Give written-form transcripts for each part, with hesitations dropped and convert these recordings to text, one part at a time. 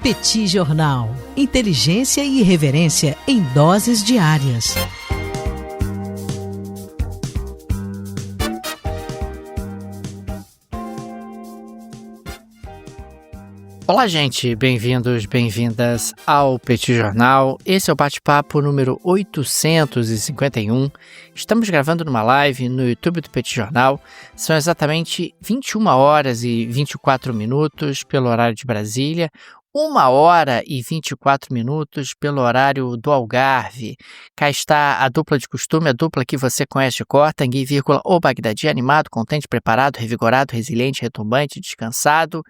Petit Jornal. Inteligência e irreverência em doses diárias. Olá, gente. Bem-vindos, bem-vindas ao Petit Jornal. Esse é o bate-papo número 851. Estamos gravando numa live no YouTube do Petit Jornal. São exatamente 21 horas e 24 minutos pelo horário de Brasília, 1 hora e 24 minutos pelo horário do Algarve. Cá está a dupla de costume, a dupla que você conhece de cor, Tanguy, o Bagdadi, animado, contente, preparado, revigorado, resiliente, retumbante, descansado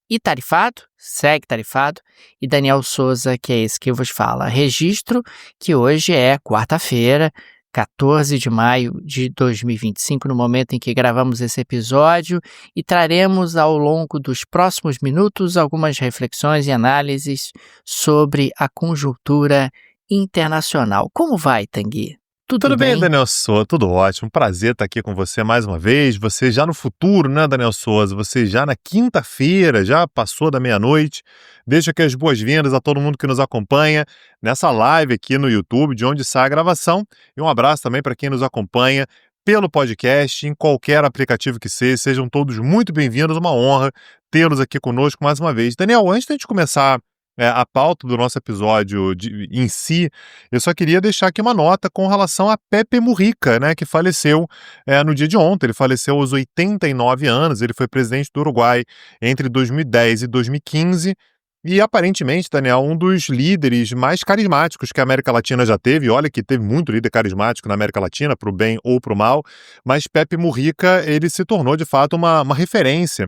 e tarifado, segue tarifado, e Daniel Souza, que é esse que vos fala. Registro que hoje é quarta-feira, 14 de maio de 2025, no momento em que gravamos esse episódio, e traremos ao longo dos próximos minutos algumas reflexões e análises sobre a conjuntura internacional. Como vai, Tanguy? Tudo bem, Daniel Souza? Tudo ótimo. Prazer estar aqui com você mais uma vez. Você já no futuro, né, Daniel Souza? Você já na quinta-feira, já passou da meia-noite. Deixa aqui as boas-vindas a todo mundo que nos acompanha nessa live aqui no YouTube, de onde sai a gravação. E um abraço também para quem nos acompanha pelo podcast, em qualquer aplicativo que seja. Sejam todos muito bem-vindos. Uma honra tê-los aqui conosco mais uma vez. Daniel, antes de a gente começar a pauta do nosso episódio em si, eu só queria deixar aqui uma nota com relação a Pepe Mujica, né, que faleceu no dia de ontem. Ele faleceu aos 89 anos, ele foi presidente do Uruguai entre 2010 e 2015, e aparentemente, Daniel, um dos líderes mais carismáticos que a América Latina já teve. Olha que teve muito líder carismático na América Latina, para o bem ou para o mal, mas Pepe Mujica, ele se tornou de fato uma referência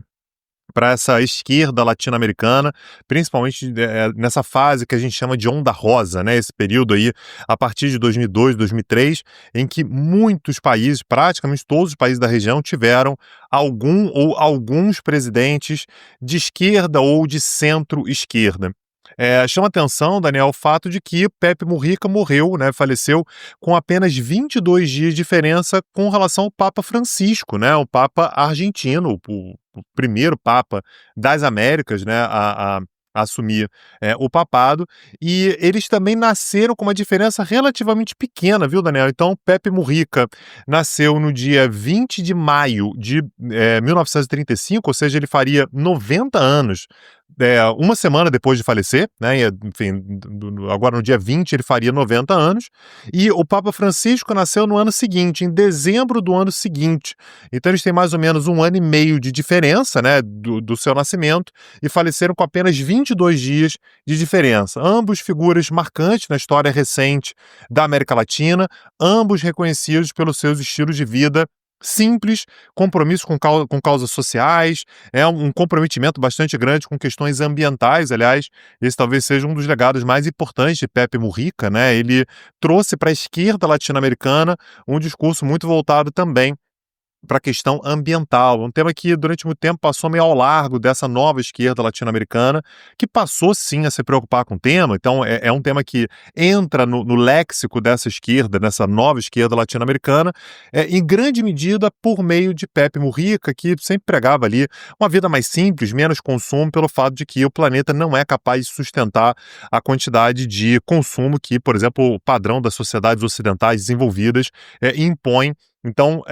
para essa esquerda latino-americana, principalmente nessa fase que a gente chama de onda rosa, né? Esse período aí, a partir de 2002, 2003, em que muitos países, praticamente todos os países da região, tiveram algum ou alguns presidentes de esquerda ou de centro-esquerda. Chama atenção, Daniel, o fato de que Pepe Mujica morreu, né, faleceu com apenas 22 dias de diferença com relação ao Papa Francisco, né, o Papa argentino, o primeiro Papa das Américas, né, a assumir o papado, e eles também nasceram com uma diferença relativamente pequena, viu, Daniel? Então, Pepe Mujica nasceu no dia 20 de maio de 1935, ou seja, ele faria 90 anos uma semana depois de falecer, né? Enfim, agora no dia 20 ele faria 90 anos, e o Papa Francisco nasceu no ano seguinte, em dezembro do ano seguinte. Então eles têm mais ou menos 1 ano e meio de diferença, né, do seu nascimento, e faleceram com apenas 22 dias de diferença. Ambos figuras marcantes na história recente da América Latina, ambos reconhecidos pelos seus estilos de vida simples, compromisso com causas sociais, um comprometimento bastante grande com questões ambientais. Aliás, esse talvez seja um dos legados mais importantes de Pepe Mujica, né? Ele trouxe para a esquerda latino-americana um discurso muito voltado também para a questão ambiental, um tema que durante muito tempo passou meio ao largo dessa nova esquerda latino-americana, que passou sim a se preocupar com o tema. Então é um tema que entra no léxico dessa esquerda, dessa nova esquerda latino-americana, em grande medida por meio de Pepe Mujica, que sempre pregava ali uma vida mais simples, menos consumo, pelo fato de que o planeta não é capaz de sustentar a quantidade de consumo que, por exemplo, o padrão das sociedades ocidentais desenvolvidas impõe. Então,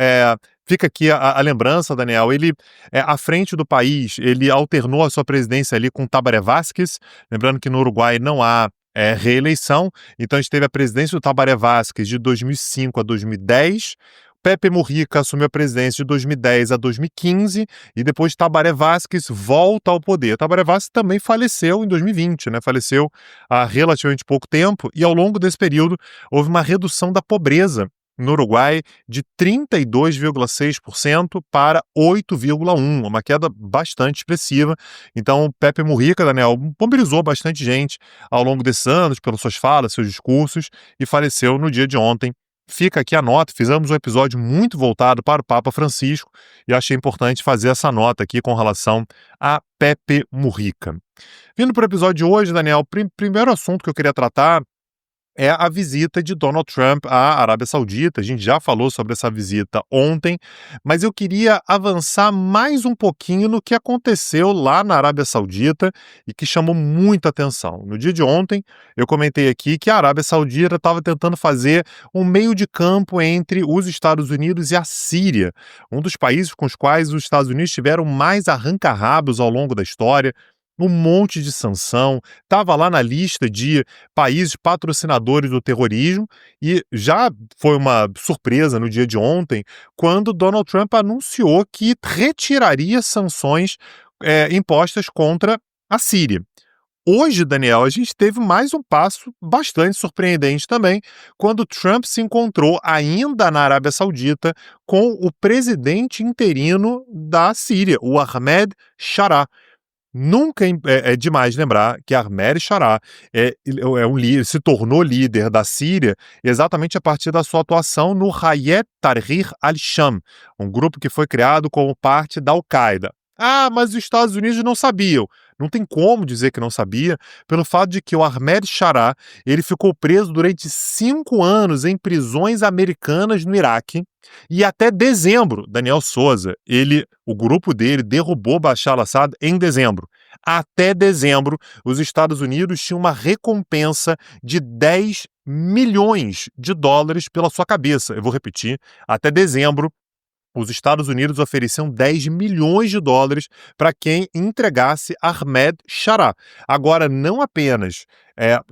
fica aqui a lembrança, Daniel. Ele, à frente do país, ele alternou a sua presidência ali com Tabaré Vázquez, lembrando que no Uruguai não há reeleição, então a gente teve a presidência do Tabaré Vázquez de 2005 a 2010, Pepe Mujica assumiu a presidência de 2010 a 2015, e depois Tabaré Vázquez volta ao poder. Tabaré Vázquez também faleceu em 2020, né? Faleceu há relativamente pouco tempo, e ao longo desse período houve uma redução da pobreza no Uruguai de 32,6% para 8,1%, uma queda bastante expressiva. Então, Pepe Mujica, Daniel, mobilizou bastante gente ao longo desses anos, pelas suas falas, seus discursos, e faleceu no dia de ontem. Fica aqui a nota, fizemos um episódio muito voltado para o Papa Francisco, e achei importante fazer essa nota aqui com relação a Pepe Mujica. Vindo para o episódio de hoje, Daniel, primeiro assunto que eu queria tratar é a visita de Donald Trump à Arábia Saudita. A gente já falou sobre essa visita ontem, mas eu queria avançar mais um pouquinho no que aconteceu lá na Arábia Saudita e que chamou muita atenção. No dia de ontem, eu comentei aqui que a Arábia Saudita estava tentando fazer um meio de campo entre os Estados Unidos e a Síria, um dos países com os quais os Estados Unidos tiveram mais arranca-rabos ao longo da história. Um monte de sanção, estava lá na lista de países patrocinadores do terrorismo e já foi uma surpresa no dia de ontem quando Donald Trump anunciou que retiraria sanções impostas contra a Síria. Hoje, Daniel, a gente teve mais um passo bastante surpreendente também, quando Trump se encontrou ainda na Arábia Saudita com o presidente interino da Síria, o Ahmed Shara. Nunca é demais lembrar que Ahmed Shara se tornou líder da Síria exatamente a partir da sua atuação no Hayat Tahrir al-Sham, um grupo que foi criado como parte da Al-Qaeda. Ah, mas os Estados Unidos não sabiam. Não tem como dizer que não sabia, pelo fato de que o Ahmed Shara ele ficou preso durante 5 anos em prisões americanas no Iraque e até dezembro, Daniel Souza, o grupo dele derrubou Bashar al-Assad em dezembro. Até dezembro, os Estados Unidos tinham uma recompensa de 10 milhões de dólares pela sua cabeça. Eu vou repetir, até dezembro, os Estados Unidos ofereciam 10 milhões de dólares para quem entregasse Ahmed Shara. Agora, não apenas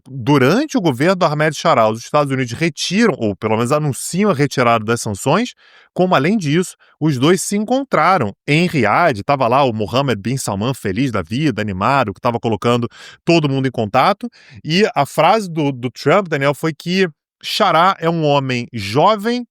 durante o governo do Ahmed Shara, os Estados Unidos retiram, ou pelo menos anunciam a retirada das sanções, como, além disso, os dois se encontraram em Riad. Estava lá o Mohammed bin Salman feliz da vida, animado, que estava colocando todo mundo em contato. E a frase do Trump, Daniel, foi que Shara é um homem jovem,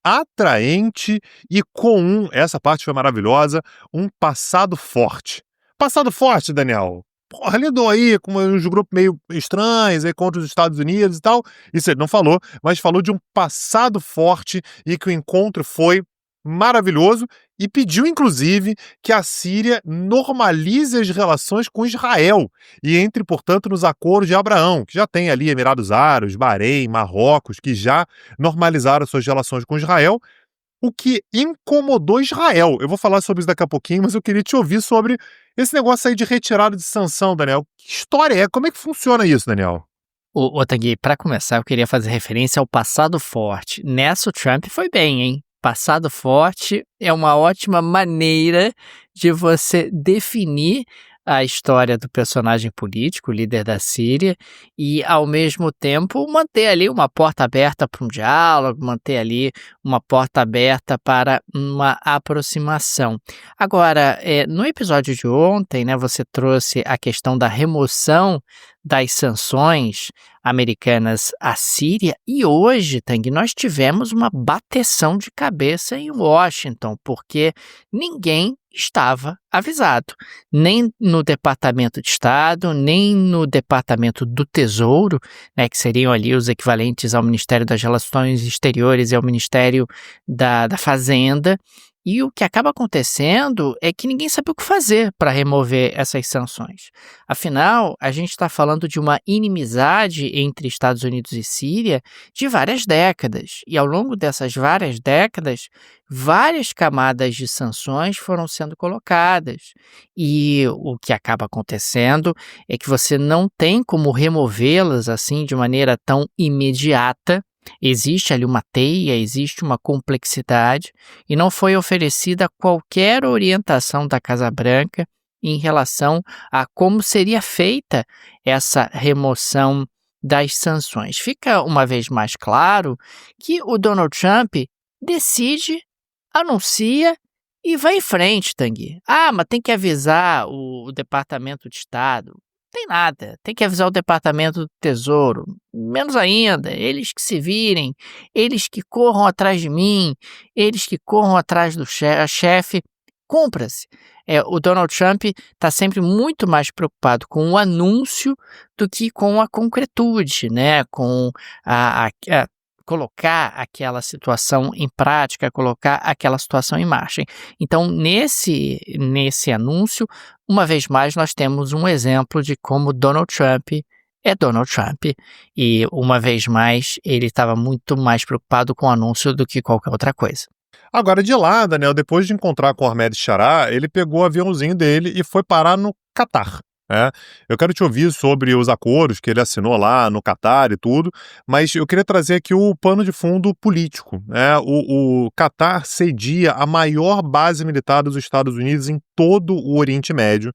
atraente e com essa parte foi maravilhosa, um passado forte. Passado forte, Daniel. Porra, lidou aí com uns grupos meio estranhos aí contra os Estados Unidos e tal. Isso ele não falou, mas falou de um passado forte e que o encontro foi maravilhoso e pediu, inclusive, que a Síria normalize as relações com Israel e entre, portanto, nos acordos de Abraão, que já tem ali Emirados Árabes, Bahrein, Marrocos, que já normalizaram suas relações com Israel, o que incomodou Israel. Eu vou falar sobre isso daqui a pouquinho, mas eu queria te ouvir sobre esse negócio aí de retirada de sanção, Daniel. Que história é? Como é que funciona isso, Daniel? Ô Tanguy, para começar, eu queria fazer referência ao passado forte. Nessa o Trump foi bem, hein? Passado forte é uma ótima maneira de você definir a história do personagem político, líder da Síria, e, ao mesmo tempo, manter ali uma porta aberta para um diálogo, manter ali uma porta aberta para uma aproximação. Agora, no episódio de ontem, né, você trouxe a questão da remoção das sanções americanas à Síria, e hoje, Tang, nós tivemos uma bateção de cabeça em Washington, porque ninguém estava avisado, nem no Departamento de Estado, nem no Departamento do Tesouro, né, que seriam ali os equivalentes ao Ministério das Relações Exteriores e ao Ministério da Fazenda. E o que acaba acontecendo é que ninguém sabe o que fazer para remover essas sanções. Afinal, a gente está falando de uma inimizade entre Estados Unidos e Síria de várias décadas. E ao longo dessas várias décadas, várias camadas de sanções foram sendo colocadas. E o que acaba acontecendo é que você não tem como removê-las assim de maneira tão imediata. Existe ali uma teia, existe uma complexidade e não foi oferecida qualquer orientação da Casa Branca em relação a como seria feita essa remoção das sanções. Fica uma vez mais claro que o Donald Trump decide, anuncia e vai em frente, Tanguy. Ah, mas tem que avisar o Departamento de Estado. Tem nada, tem que avisar o Departamento do Tesouro, menos ainda, eles que se virem, eles que corram atrás de mim, eles que corram atrás do chefe, cumpra-se. O Donald Trump está sempre muito mais preocupado com o anúncio do que com a concretude, né? Com colocar aquela situação em prática, colocar aquela situação em marcha. Então, nesse anúncio, uma vez mais, nós temos um exemplo de como Donald Trump é Donald Trump. E, uma vez mais, ele estava muito mais preocupado com o anúncio do que qualquer outra coisa. Agora, de lá, Daniel, depois de encontrar com o Ahmed Chará, ele pegou o aviãozinho dele e foi parar no Catar. Eu quero te ouvir sobre os acordos que ele assinou lá no Catar e tudo, mas eu queria trazer aqui o pano de fundo político. O Catar cedia a maior base militar dos Estados Unidos em todo o Oriente Médio.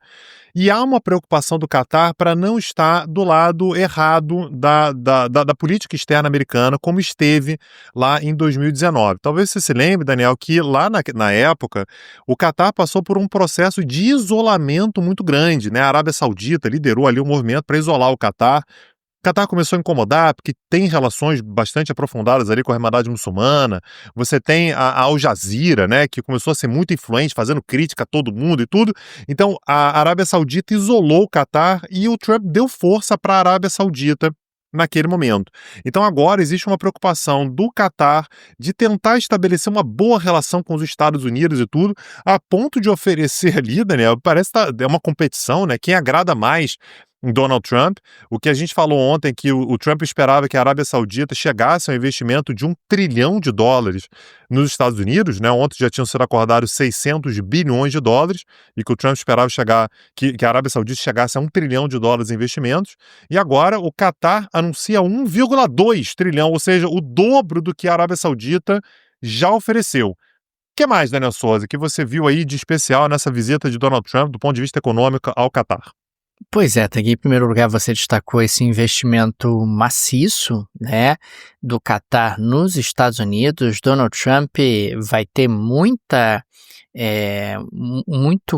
E há uma preocupação do Catar para não estar do lado errado da política externa americana, como esteve lá em 2019. Talvez você se lembre, Daniel, que lá na época, o Catar passou por um processo de isolamento muito grande, né? A Arábia Saudita liderou ali um movimento para isolar o Catar. O Catar começou a incomodar porque tem relações bastante aprofundadas ali com a Irmandade Muçulmana. Você tem a Al Jazeera, né, que começou a ser muito influente, fazendo crítica a todo mundo e tudo. Então, a Arábia Saudita isolou o Catar e o Trump deu força para a Arábia Saudita naquele momento. Então, agora existe uma preocupação do Catar de tentar estabelecer uma boa relação com os Estados Unidos e tudo, a ponto de oferecer ali, Daniel, parece que é uma competição, né? Quem agrada mais em Donald Trump. O que a gente falou ontem, que o Trump esperava que a Arábia Saudita chegasse a um investimento de $1 trilhão nos Estados Unidos, né? Ontem já tinham sido acordados $600 bilhões e que o Trump esperava que a Arábia Saudita chegasse a $1 trilhão em investimentos. E agora o Catar anuncia 1,2 trilhão, ou seja, o dobro do que a Arábia Saudita já ofereceu. O que mais, Daniel Souza, que você viu aí de especial nessa visita de Donald Trump do ponto de vista econômico ao Catar? Pois é, Tagui, em primeiro lugar você destacou esse investimento maciço, né, do Catar nos Estados Unidos. Donald Trump vai ter muito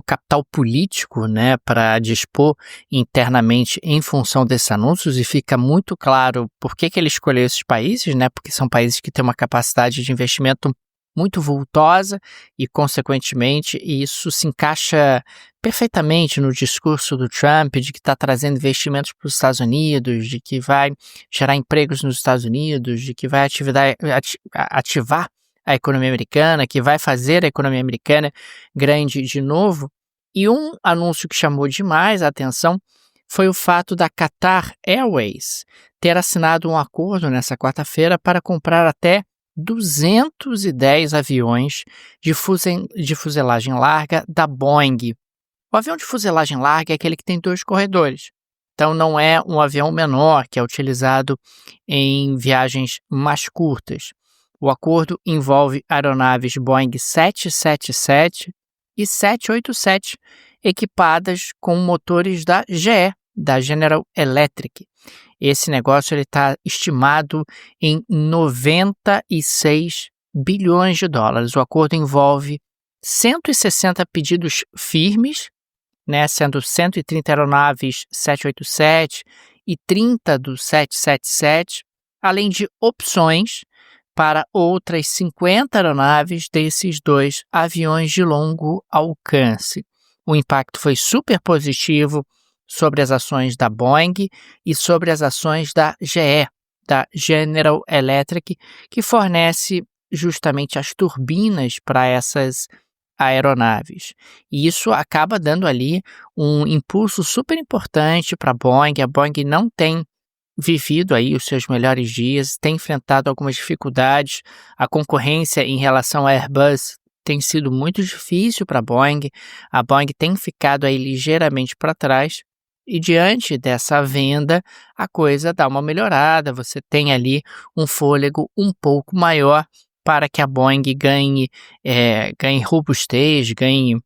capital político, né, para dispor internamente em função desses anúncios, e fica muito claro por que ele escolheu esses países, né, porque são países que têm uma capacidade de investimento muito vultosa e, consequentemente, isso se encaixa perfeitamente no discurso do Trump de que está trazendo investimentos para os Estados Unidos, de que vai gerar empregos nos Estados Unidos, de que vai ativar a economia americana, que vai fazer a economia americana grande de novo. E um anúncio que chamou demais a atenção foi o fato da Qatar Airways ter assinado um acordo nessa quarta-feira para comprar até 210 aviões de fuselagem larga da Boeing. O avião de fuselagem larga é aquele que tem 2 corredores. Então não é um avião menor que é utilizado em viagens mais curtas. O acordo envolve aeronaves Boeing 777 e 787 equipadas com motores da GE, da General Electric. Esse negócio está estimado em $96 bilhões. O acordo envolve 160 pedidos firmes, né, sendo 130 aeronaves 787 e 30 do 777, além de opções para outras 50 aeronaves desses 2 aviões de longo alcance. O impacto foi super positivo sobre as ações da Boeing e sobre as ações da GE, da General Electric, que fornece justamente as turbinas para essas aeronaves. E isso acaba dando ali um impulso super importante para a Boeing. A Boeing não tem vivido aí os seus melhores dias, tem enfrentado algumas dificuldades. A concorrência em relação à Airbus tem sido muito difícil para a Boeing tem ficado aí ligeiramente para trás. E diante dessa venda, a coisa dá uma melhorada, você tem ali um fôlego um pouco maior para que a Boeing ganhe robustez, ganhe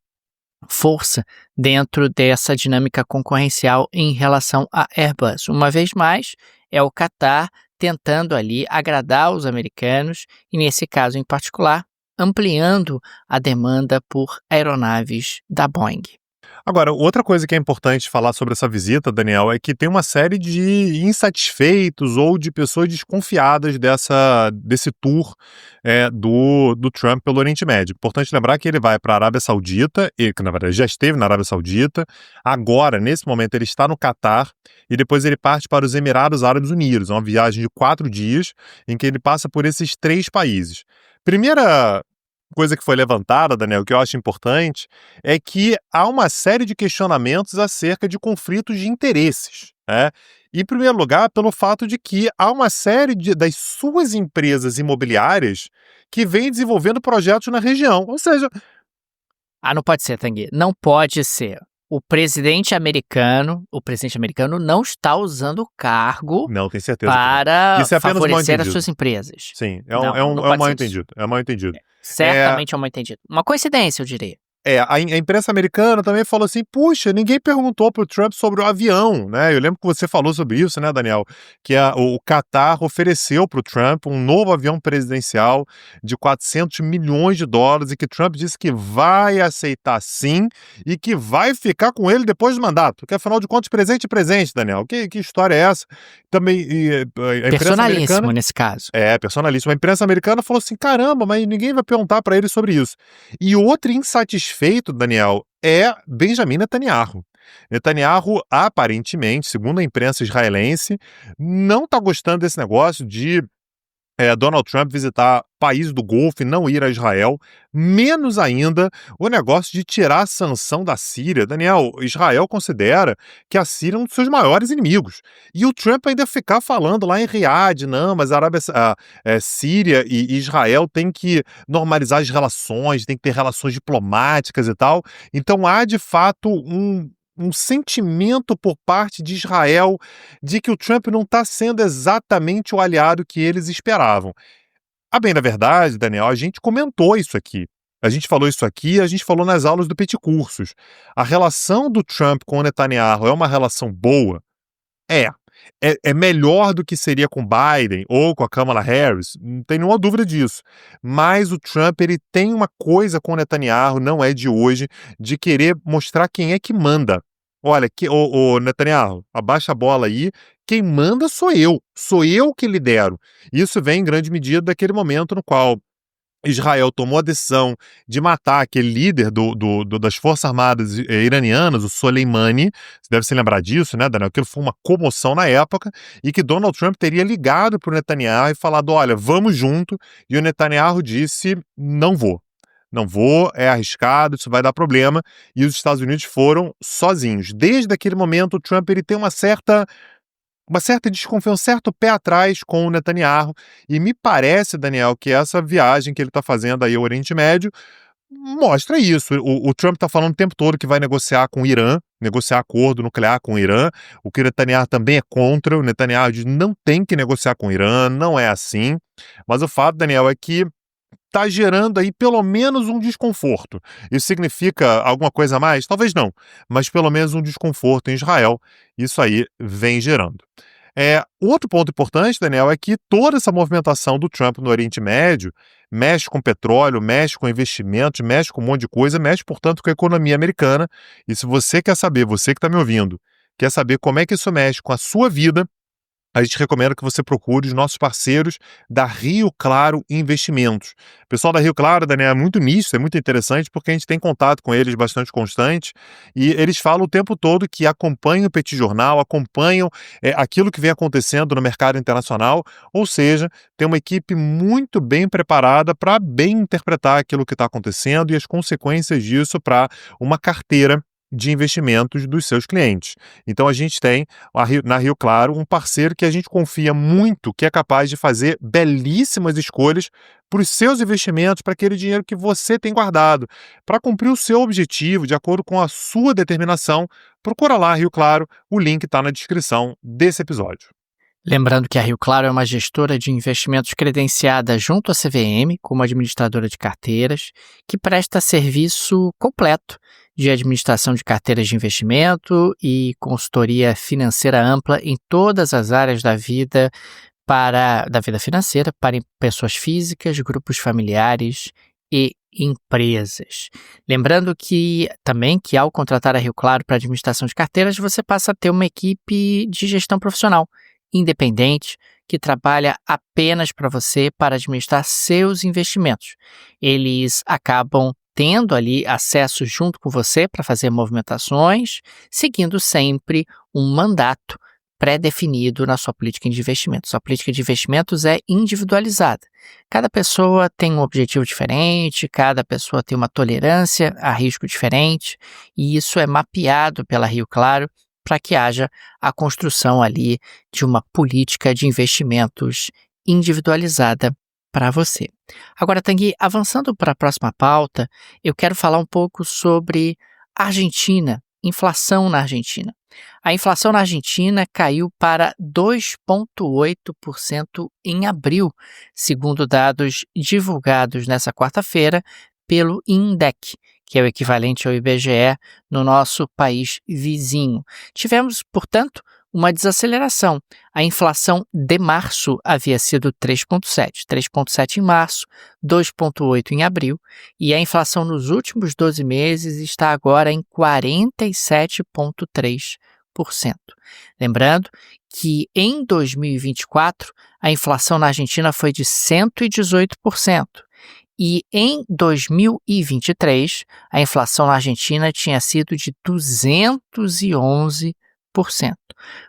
força dentro dessa dinâmica concorrencial em relação à Airbus. Uma vez mais, é o Qatar tentando ali agradar os americanos e, nesse caso em particular, ampliando a demanda por aeronaves da Boeing. Agora, outra coisa que é importante falar sobre essa visita, Daniel, é que tem uma série de insatisfeitos ou de pessoas desconfiadas desse tour do Trump pelo Oriente Médio. Importante lembrar que ele vai para a Arábia Saudita, e que na verdade já esteve na Arábia Saudita, agora, nesse momento, ele está no Catar e depois ele parte para os Emirados Árabes Unidos. É uma viagem de 4 dias em que ele passa por esses 3 países. Primeira coisa que foi levantada, Daniel, que eu acho importante, é que há uma série de questionamentos acerca de conflitos de interesses né? Em primeiro lugar, pelo fato de que há uma série das suas empresas imobiliárias que vem desenvolvendo projetos na região. Ou seja, Não pode ser, Tanguy. Não pode ser. O presidente americano não está usando o cargo não, tenho certeza para isso é apenas um favorecer as mal-entendido. suas empresas. Sim, Não é um pode ser mal-entendido. É um mal-entendido. Certamente é um mal-entendido. Uma coincidência, eu diria. A imprensa americana também falou assim, puxa, ninguém perguntou pro Trump sobre o avião, né? Eu lembro que você falou sobre isso, né, Daniel? Que o Qatar ofereceu pro Trump um novo avião presidencial de 400 milhões de dólares e que Trump disse que vai aceitar sim e que vai ficar com ele depois do mandato. Porque, afinal de contas, presente é presente, Daniel. Que história é essa? Também a imprensa Personalíssimo americana... nesse caso. Personalíssimo. A imprensa americana falou assim, caramba, mas ninguém vai perguntar para ele sobre isso. E outro insatisfeito, Daniel, é Benjamin Netanyahu. Netanyahu, aparentemente, segundo a imprensa israelense, não está gostando desse negócio de Donald Trump visitar países do Golfo e não ir a Israel, menos ainda o negócio de tirar a sanção da Síria. Daniel, Israel considera que a Síria é um dos seus maiores inimigos. E o Trump ainda ficar falando lá em Riad, não, mas Síria e Israel têm que normalizar as relações, tem que ter relações diplomáticas e tal. Então há, de fato, um sentimento por parte de Israel de que o Trump não está sendo exatamente o aliado que eles esperavam. A bem da verdade, Daniel, a gente comentou isso aqui. A gente falou isso aqui, a gente falou nas aulas do Petit Cursos. A relação do Trump com o Netanyahu é uma relação boa? É melhor do que seria com Biden ou com a Kamala Harris, não tem nenhuma dúvida disso. Mas o Trump, ele tem uma coisa com o Netanyahu, não é de hoje, de querer mostrar quem é que manda. Olha, ô Netanyahu, abaixa a bola aí, quem manda sou eu que lidero. Isso vem em grande medida daquele momento no qual Israel tomou a decisão de matar aquele líder das Forças Armadas iranianas, o Soleimani. Você deve se lembrar disso, né, Daniel? Aquilo foi uma comoção na época e que Donald Trump teria ligado para o Netanyahu e falado, olha, vamos junto. E o Netanyahu disse, não vou. Não vou, é arriscado, isso vai dar problema. E os Estados Unidos foram sozinhos. Desde aquele momento, o Trump ele tem uma certa desconfiança, um certo pé atrás com o Netanyahu, e me parece, Daniel, que essa viagem que ele está fazendo aí ao Oriente Médio mostra isso. O Trump está falando o tempo todo que vai negociar com o Irã, negociar acordo nuclear com o Irã, o que o Netanyahu também é contra. O Netanyahu diz não tem que negociar com o Irã, não é assim. Mas o fato, Daniel, é que está gerando aí pelo menos um desconforto. Isso significa alguma coisa a mais? Talvez não, mas pelo menos um desconforto em Israel. Isso aí vem gerando. Outro ponto importante, Daniel, é que toda essa movimentação do Trump no Oriente Médio mexe com petróleo, mexe com investimentos, mexe com um monte de coisa, mexe, portanto, com a economia americana. E se você quer saber, você que está me ouvindo, quer saber como é que isso mexe com a sua vida, a gente recomenda que você procure os nossos parceiros da Rio Claro Investimentos. O pessoal da Rio Claro, Daniel, é muito nisso, é muito interessante, porque a gente tem contato com eles bastante constante e eles falam o tempo todo que acompanham o Petit Jornal, acompanham aquilo que vem acontecendo no mercado internacional, ou seja, tem uma equipe muito bem preparada para bem interpretar aquilo que está acontecendo e as consequências disso para uma carteira de investimentos dos seus clientes. Então a gente tem na Rio Claro um parceiro que a gente confia muito, que é capaz de fazer belíssimas escolhas para os seus investimentos, para aquele dinheiro que você tem guardado, para cumprir o seu objetivo de acordo com a sua determinação. Procura lá Rio Claro, o link está na descrição desse episódio. Lembrando que a Rio Claro é uma gestora de investimentos credenciada junto à CVM, como administradora de carteiras, que presta serviço completo de administração de carteiras de investimento e consultoria financeira ampla em todas as áreas da vida financeira para pessoas físicas, grupos familiares e empresas. Lembrando que ao contratar a Rio Claro para administração de carteiras, você passa a ter uma equipe de gestão profissional independente que trabalha apenas para você para administrar seus investimentos. Eles acabam tendo ali acesso junto com você para fazer movimentações, seguindo sempre um mandato pré-definido na sua política de investimentos. A política de investimentos é individualizada. Cada pessoa tem um objetivo diferente, cada pessoa tem uma tolerância a risco diferente, e isso é mapeado pela Rio Claro para que haja a construção ali de uma política de investimentos individualizada para você. Agora, Tanguy, avançando para a próxima pauta, eu quero falar um pouco sobre Argentina, inflação na Argentina. A inflação na Argentina caiu para 2,8% em abril, segundo dados divulgados nessa quarta-feira pelo INDEC, que é o equivalente ao IBGE no nosso país vizinho. Tivemos, portanto, uma desaceleração. A inflação de março havia sido 3,7 em março, 2,8 em abril, e a inflação nos últimos 12 meses está agora em 47,3%. Lembrando que em 2024 a inflação na Argentina foi de 118%. E em 2023, a inflação na Argentina tinha sido de 211%.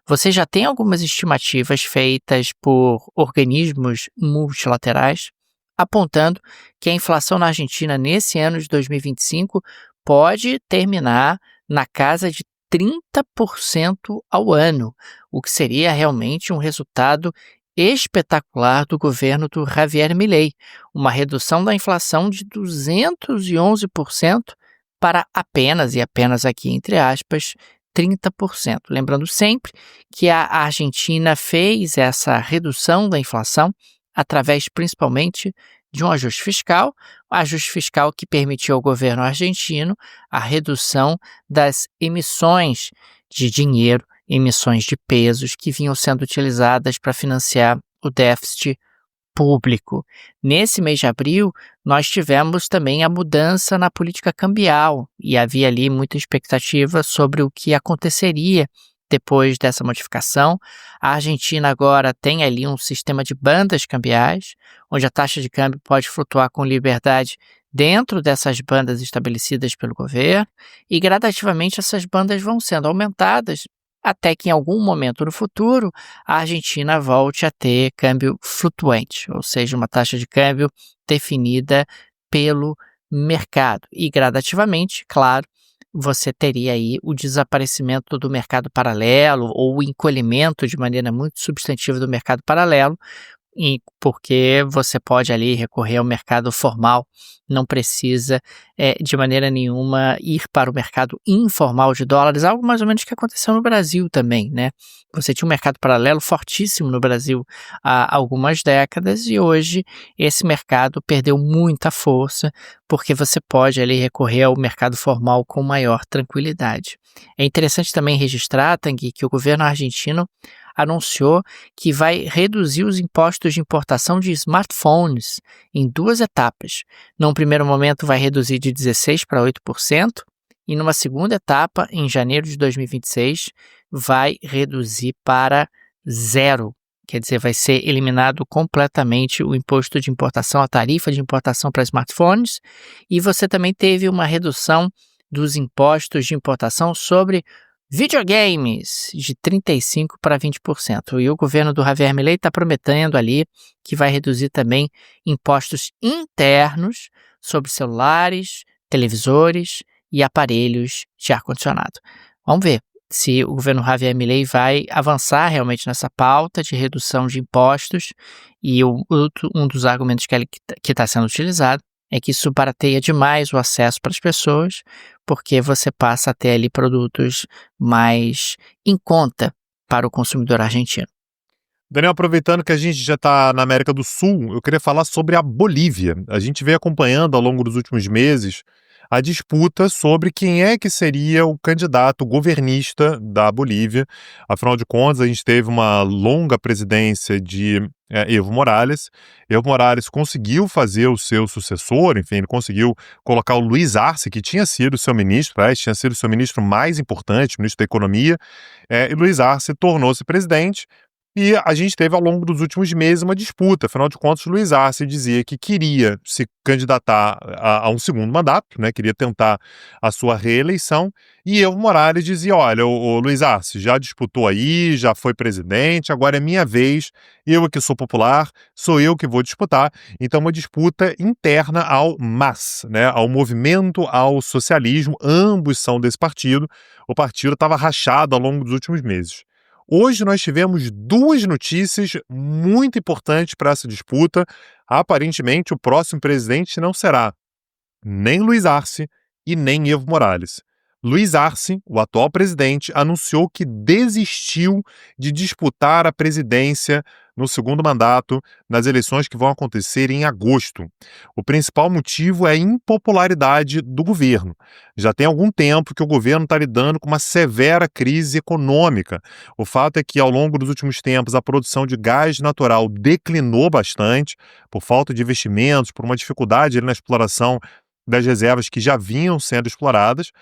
Você já tem algumas estimativas feitas por organismos multilaterais apontando que a inflação na Argentina nesse ano de 2025 pode terminar na casa de 30% ao ano, o que seria realmente um resultado espetacular do governo do Javier Milei, uma redução da inflação de 211% para apenas, e apenas aqui entre aspas, 30%. Lembrando sempre que a Argentina fez essa redução da inflação através principalmente de um ajuste fiscal que permitiu ao governo argentino a redução das emissões de dinheiro, emissões de pesos que vinham sendo utilizadas para financiar o déficit público. Nesse mês de abril, nós tivemos também a mudança na política cambial e havia ali muita expectativa sobre o que aconteceria depois dessa modificação. A Argentina agora tem ali um sistema de bandas cambiais, onde a taxa de câmbio pode flutuar com liberdade dentro dessas bandas estabelecidas pelo governo, e gradativamente essas bandas vão sendo aumentadas até que em algum momento no futuro a Argentina volte a ter câmbio flutuante, ou seja, uma taxa de câmbio definida pelo mercado. E gradativamente, claro, você teria aí o desaparecimento do mercado paralelo ou o encolhimento de maneira muito substantiva do mercado paralelo, porque você pode ali recorrer ao mercado formal, não precisa de maneira nenhuma ir para o mercado informal de dólares, algo mais ou menos que aconteceu no Brasil também, né? Você tinha um mercado paralelo fortíssimo no Brasil há algumas décadas e hoje esse mercado perdeu muita força porque você pode ali recorrer ao mercado formal com maior tranquilidade. É interessante também registrar, Tanguy, que o governo argentino anunciou que vai reduzir os impostos de importação de smartphones em 2 etapas. Num primeiro momento vai reduzir de 16% para 8% e numa segunda etapa, em janeiro de 2026, vai reduzir para 0%. Quer dizer, vai ser eliminado completamente o imposto de importação, a tarifa de importação para smartphones, e você também teve uma redução dos impostos de importação sobre videogames de 35% para 20%. E o governo do Javier Milei está prometendo ali que vai reduzir também impostos internos sobre celulares, televisores e aparelhos de ar-condicionado. Vamos ver se o governo Javier Milei vai avançar realmente nessa pauta de redução de impostos, e um dos argumentos que está sendo utilizado é que isso barateia demais o acesso para as pessoas, porque você passa a ter ali produtos mais em conta para o consumidor argentino. Daniel, aproveitando que a gente já está na América do Sul, eu queria falar sobre a Bolívia. A gente vem acompanhando ao longo dos últimos meses a disputa sobre quem é que seria o candidato governista da Bolívia. Afinal de contas, a gente teve uma longa presidência de Evo Morales. Evo Morales conseguiu fazer o seu sucessor, enfim, ele conseguiu colocar o Luiz Arce, que tinha sido seu ministro, tinha sido seu ministro mais importante, ministro da Economia, e Luiz Arce tornou-se presidente. E a gente teve ao longo dos últimos meses uma disputa. Afinal de contas, Luiz Arce dizia que queria se candidatar a um segundo mandato, né? Queria tentar a sua reeleição. E Evo Morales dizia: olha, o Luiz Arce já disputou aí, já foi presidente, agora é minha vez, eu aqui sou popular, sou eu que vou disputar. Então, uma disputa interna ao MAS, né? Ao Movimento ao Socialismo. Ambos são desse partido. O partido estava rachado ao longo dos últimos meses. Hoje nós tivemos duas notícias muito importantes para essa disputa. Aparentemente, o próximo presidente não será nem Luiz Arce e nem Evo Morales. Luiz Arce, o atual presidente, anunciou que desistiu de disputar a presidência no segundo mandato nas eleições que vão acontecer em agosto. O principal motivo é a impopularidade do governo. Já tem algum tempo que o governo está lidando com uma severa crise econômica. O fato é que, ao longo dos últimos tempos, a produção de gás natural declinou bastante por falta de investimentos, por uma dificuldade ali na exploração das reservas que já vinham sendo exploradas.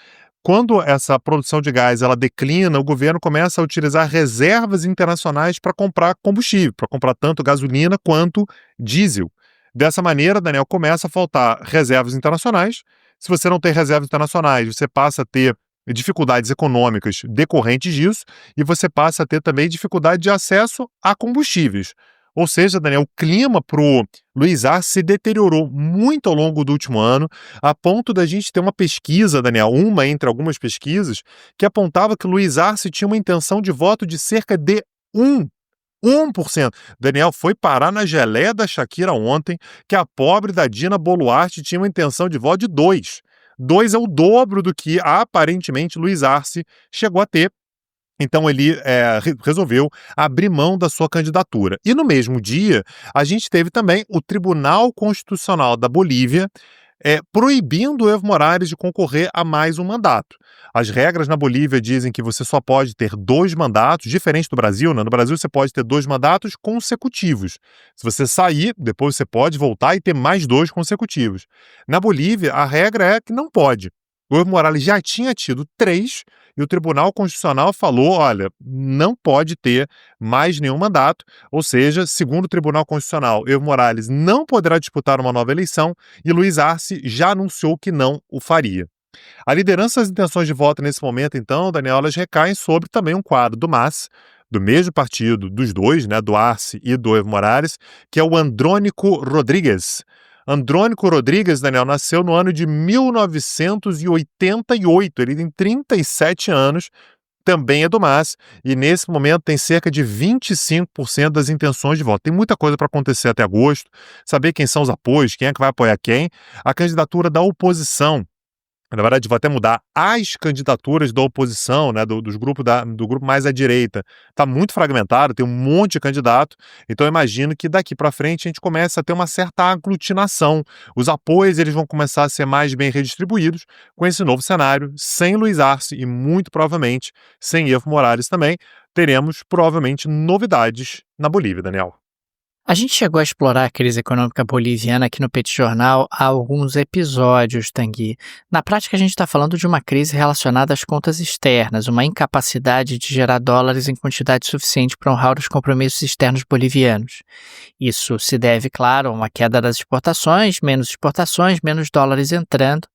Quando essa produção de gás ela declina, o governo começa a utilizar reservas internacionais para comprar combustível, para comprar tanto gasolina quanto diesel. Dessa maneira, Daniel, começa a faltar reservas internacionais. Se você não tem reservas internacionais, você passa a ter dificuldades econômicas decorrentes disso e você passa a ter também dificuldade de acesso a combustíveis. Ou seja, Daniel, o clima para o Luiz Arce se deteriorou muito ao longo do último ano, a ponto da gente ter uma pesquisa, Daniel, uma entre algumas pesquisas, que apontava que o Luiz Arce tinha uma intenção de voto de cerca de 1%. Daniel, foi parar na geleia da Shakira ontem que a pobre da Dina Boluarte tinha uma intenção de voto de 2%. 2 é o dobro do que, aparentemente, Luiz Arce chegou a ter. Então ele resolveu abrir mão da sua candidatura. E no mesmo dia, a gente teve também o Tribunal Constitucional da Bolívia proibindo o Evo Morales de concorrer a mais um mandato. As regras na Bolívia dizem que você só pode ter 2 mandatos, diferente do Brasil, né? No Brasil você pode ter 2 mandatos consecutivos. Se você sair, depois você pode voltar e ter mais 2 consecutivos. Na Bolívia, a regra é que não pode. O Evo Morales já tinha tido 3 e o Tribunal Constitucional falou, olha, não pode ter mais nenhum mandato, ou seja, segundo o Tribunal Constitucional, Evo Morales não poderá disputar uma nova eleição e Luiz Arce já anunciou que não o faria. A liderança das intenções de voto nesse momento, então, Daniel, elas recaem sobre também um quadro do MAS, do mesmo partido dos dois, né, do Arce e do Evo Morales, que é o Andrônico Rodrigues. Andrônico Rodrigues, Daniel, nasceu no ano de 1988, ele tem 37 anos, também é do MAS, e nesse momento tem cerca de 25% das intenções de voto. Tem muita coisa para acontecer até agosto, saber quem são os apoios, quem é que vai apoiar quem. A candidatura da oposição, na verdade, vou até mudar, as candidaturas da oposição, né, do grupo mais à direita, está muito fragmentado, tem um monte de candidato, então eu imagino que daqui para frente a gente começa a ter uma certa aglutinação. Os apoios eles vão começar a ser mais bem redistribuídos com esse novo cenário, sem Luiz Arce e muito provavelmente sem Evo Morales também, teremos provavelmente novidades na Bolívia, Daniel. A gente chegou a explorar a crise econômica boliviana aqui no Petit Jornal há alguns episódios, Tanguy. Na prática, a gente está falando de uma crise relacionada às contas externas, uma incapacidade de gerar dólares em quantidade suficiente para honrar os compromissos externos bolivianos. Isso se deve, claro, a uma queda das exportações, menos dólares entrando,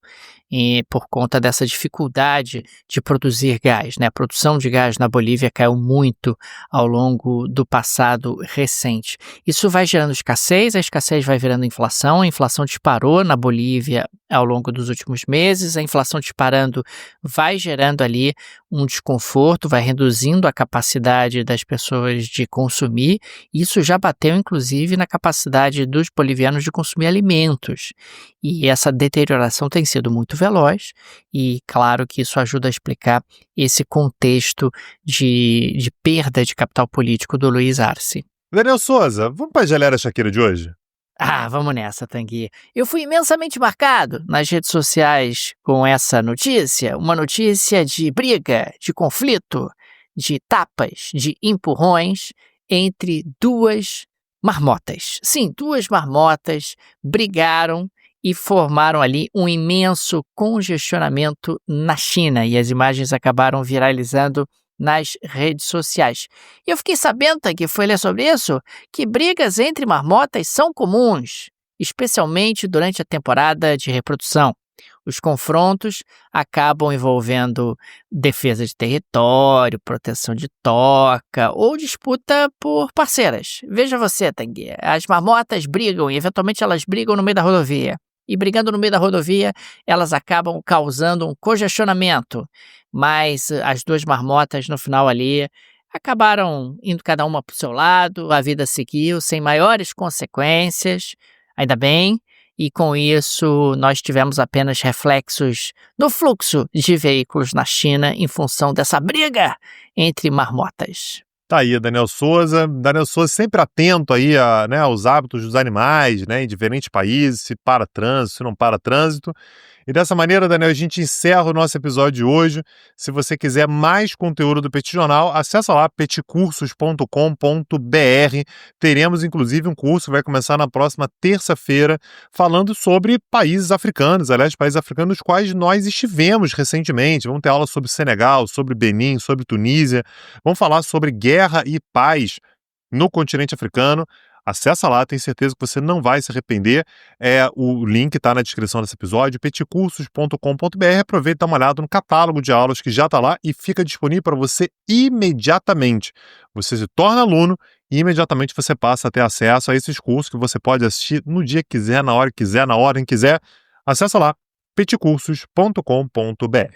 e por conta dessa dificuldade de produzir gás, né? A produção de gás na Bolívia caiu muito ao longo do passado recente. Isso vai gerando escassez, a escassez vai virando inflação, a inflação disparou na Bolívia ao longo dos últimos meses, a inflação disparando vai gerando ali um desconforto, vai reduzindo a capacidade das pessoas de consumir. Isso já bateu, inclusive, na capacidade dos bolivianos de consumir alimentos. E essa deterioração tem sido muito veloz e, claro, que isso ajuda a explicar esse contexto de perda de capital político do Luiz Arce. Daniel Souza, vamos para a geleia da Shakira de hoje? Vamos nessa, Tanguy. Eu fui imensamente marcado nas redes sociais com essa notícia, uma notícia de briga, de conflito, de tapas, de empurrões entre 2 marmotas. Sim, 2 marmotas brigaram e formaram ali um imenso congestionamento na China, e as imagens acabaram viralizando nas redes sociais. E eu fiquei sabendo, que foi ler sobre isso, que brigas entre marmotas são comuns, especialmente durante a temporada de reprodução. Os confrontos acabam envolvendo defesa de território, proteção de toca ou disputa por parceiras. Veja você, Tanguy, as marmotas brigam e eventualmente elas brigam no meio da rodovia. E brigando no meio da rodovia, elas acabam causando um congestionamento. Mas as duas marmotas no final ali acabaram indo cada uma para o seu lado, a vida seguiu sem maiores consequências, ainda bem. E com isso, nós tivemos apenas reflexos no fluxo de veículos na China em função dessa briga entre marmotas. Tá aí, Daniel Souza. Daniel Souza sempre atento aí aos hábitos dos animais, em diferentes países, se para trânsito, se não para trânsito. E dessa maneira, Daniel, a gente encerra o nosso episódio de hoje. Se você quiser mais conteúdo do Petit Jornal, acessa lá petcursos.com.br. Teremos, inclusive, um curso que vai começar na próxima terça-feira, falando sobre países africanos, países africanos nos quais nós estivemos recentemente. Vamos ter aula sobre Senegal, sobre Benin, sobre Tunísia. Vamos falar sobre guerra e paz no continente africano. Acessa lá, tenho certeza que você não vai se arrepender. O link está na descrição desse episódio, petcursos.com.br. Aproveita e dá uma olhada no catálogo de aulas que já está lá e fica disponível para você imediatamente. Você se torna aluno e imediatamente você passa a ter acesso a esses cursos que você pode assistir no dia que quiser, na hora que quiser, na hora em que quiser. Acessa lá, petcursos.com.br.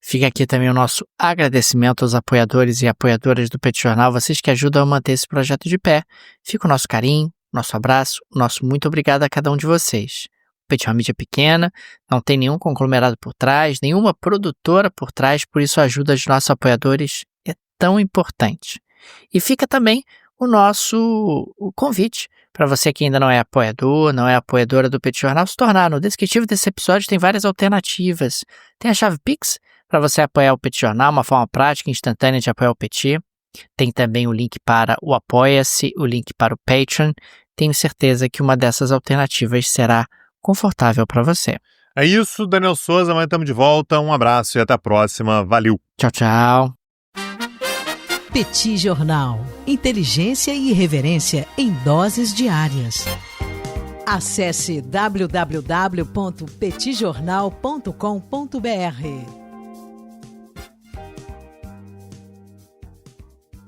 Fica aqui também o nosso agradecimento aos apoiadores e apoiadoras do Petit Jornal, vocês que ajudam a manter esse projeto de pé. Fica o nosso carinho, nosso abraço, o nosso muito obrigado a cada um de vocês. O Petit é uma mídia pequena, não tem nenhum conglomerado por trás, nenhuma produtora por trás, por isso a ajuda dos nossos apoiadores é tão importante. E fica também o convite para você que ainda não é apoiador, não é apoiadora do Petit Jornal, se tornar. No descritivo desse episódio tem várias alternativas. Tem a chave Pix, para você apoiar o Petit Jornal, uma forma prática e instantânea de apoiar o Petit. Tem também o link para o Apoia-se, o link para o Patreon. Tenho certeza que uma dessas alternativas será confortável para você. É isso, Daniel Souza, amanhã estamos de volta. Um abraço e até a próxima. Valeu! Tchau, tchau! Petit Jornal. Inteligência e irreverência em doses diárias. Acesse www.petitjornal.com.br.